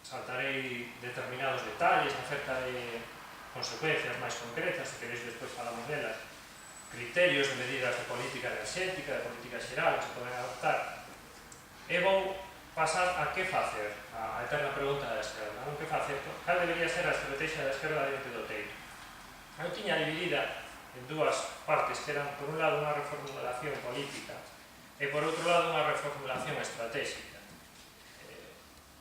saltarei determinados detalles acerca de consecuencias máis concretas, se queréis despois falamos delas, criterios de medidas de política enerxética, de política xeral que se poden adoptar, e vou pasar a que facer, a eterna pregunta da esquerda, non? Que facer? Cal debería ser a estrategia da esquerda diante do teito? Eu tiña dividida en dúas partes, que eran, por un lado, unha reformulación política e, por outro lado, unha reformulación estratégica.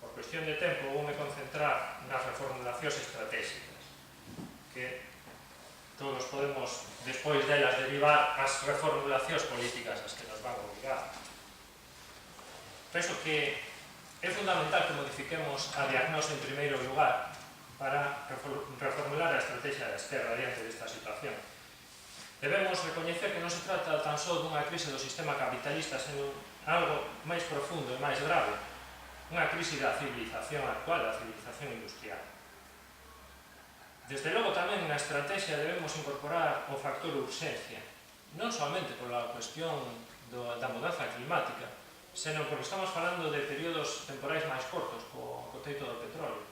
Por cuestión de tempo, voume concentrar nas reformulacións estratégicas, que todos podemos, despois delas, derivar as reformulacións políticas as que nos van obligar. Penso que é fundamental que modifiquemos a diagnose en primeiro lugar para reformular a estrategia da esquerda diante desta situación. Debemos recoñecer que non se trata tan só dunha crise do sistema capitalista, senón algo máis profundo e máis grave, unha crise da civilización actual, da civilización industrial. Desde logo tamén na estrategia debemos incorporar o factor urxencia, non somente pola cuestión da mudanza climática, senón porque estamos falando de períodos temporais máis cortos co teito do petróleo.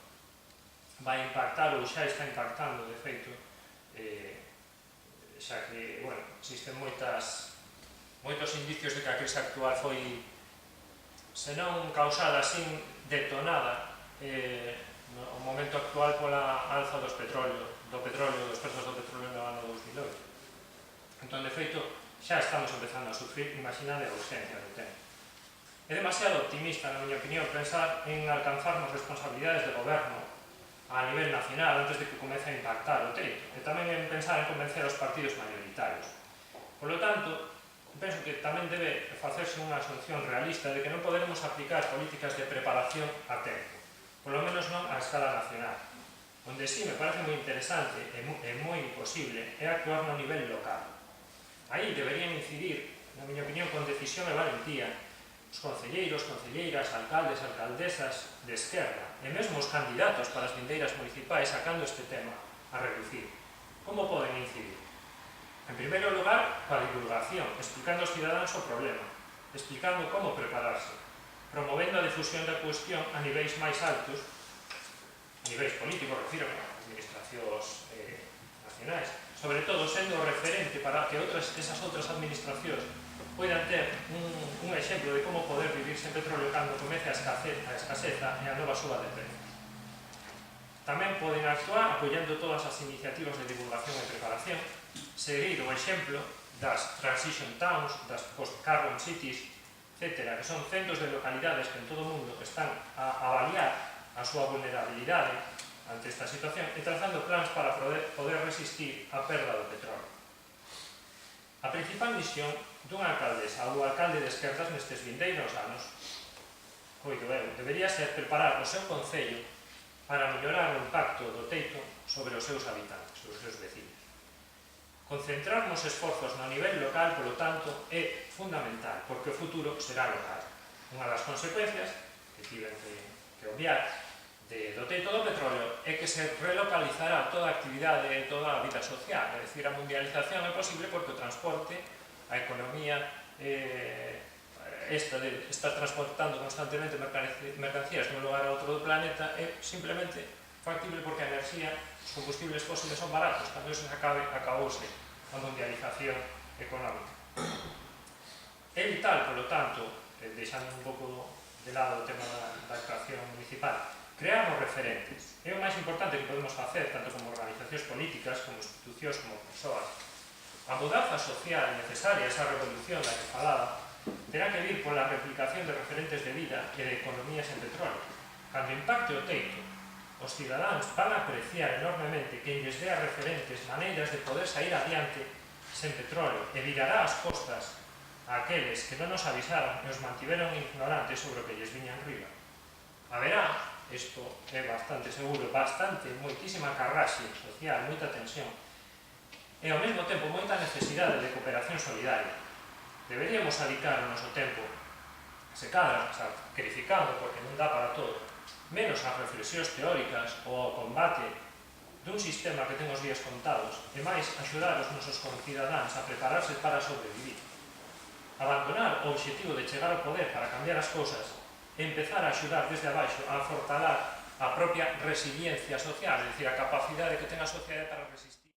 Vai impactar ou xa está impactando, de feito, xa que, bueno, existen moitos indicios de que a crise actual foi, senón causada, sin detonada, no momento actual pola alza dos petróleo, dos prezos do petróleo no ano 2008. Entón, de feito, xa estamos empezando a sufrir, imaginade a urxencia do tempo. É demasiado optimista, na miña opinión, pensar en alcanzarnos responsabilidades de goberno a nivel nacional antes de que comece a impactar o teito, e tamén en pensar en convencer aos partidos maioritarios. Por lo tanto, penso que tamén debe facerse unha asunción realista de que non poderemos aplicar políticas de preparación a tempo, polo menos non a escala nacional. Onde sí me parece moi interesante e moi posible é actuar no nivel local. Aí deberían incidir, na miña opinión, con decisión e valentía os concelleiros, concelleiras, alcaldes, alcaldesas de esquerda e mesmo os candidatos para as vindeiras municipais sacando este tema a reducir. Como poden incidir? En primeiro lugar, coa divulgación, explicando aos cidadáns o problema, explicando como prepararse, promovendo a difusión da cuestión a niveis máis altos, a niveis políticos, refiro a administracións nacionais, sobre todo sendo referente para que esas outras administracións poidan ter un exemplo de como poder vivir sen petróleo cando comece a escaseza e a nova suba de precios. Tamén poden actuar apoiando todas as iniciativas de divulgación e preparación, seguir o exemplo das transition towns, das post-carbon cities, etc., que son centros de localidades que en todo o mundo están a avaliar a súa vulnerabilidade ante esta situación e trazando plans para poder resistir a perda do petróleo. A principal misión dunha alcaldesa ou alcalde de esquerdas nestes vindeiros anos, coido eu, debería ser preparar o seu concello para mellorar o impacto do teito sobre os seus habitantes, os seus vecinos. Concentrarnos esforzos no nivel local, polo tanto, é fundamental, porque o futuro será local. Unha das consecuencias que tiven que obviar do teito do petróleo é que se relocalizará toda a actividade e toda a vida social, é dicir, a mundialización é posible porque o transporte, a economía está transportando constantemente mercancías dun lugar a outro do planeta, é simplemente factible porque a enerxía, os combustibles fósiles son baratos, cando eso acabouse a mundialización económica. É vital, polo tanto, deixando un pouco de lado o tema da actuación municipal, creamos referentes. É o máis importante que podemos facer, tanto como organizacións políticas, como institucións, como persoas. A mudanza social necesaria, esa revolución da que falaba, terá que vir pola replicación de referentes de vida e de economías en petróleo. Cando impacte o teito, os cidadáns van a apreciar enormemente que lles dé a referentes maneiras de poder sair adiante sen petróleo e virará as costas a aqueles que non nos avisaron e os mantiveron ignorantes sobre o que lles viña en riba. Haberá, isto é bastante seguro, moitísima carraxe social, moita tensión, e ao mesmo tempo moita necesidade de cooperación solidaria. Deberíamos adicar o noso tempo, se cadra, sacrificando porque non dá para todo, menos as reflexións teóricas ou ao combate dun sistema que ten os días contados e máis axudar os nosos concidadáns a prepararse para sobrevivir. Abandonar o obxectivo de chegar ao poder para cambiar as cousas e empezar a axudar desde abaixo a fortalar a propia resiliencia social, é dicir, a capacidade que ten a sociedade para resistir.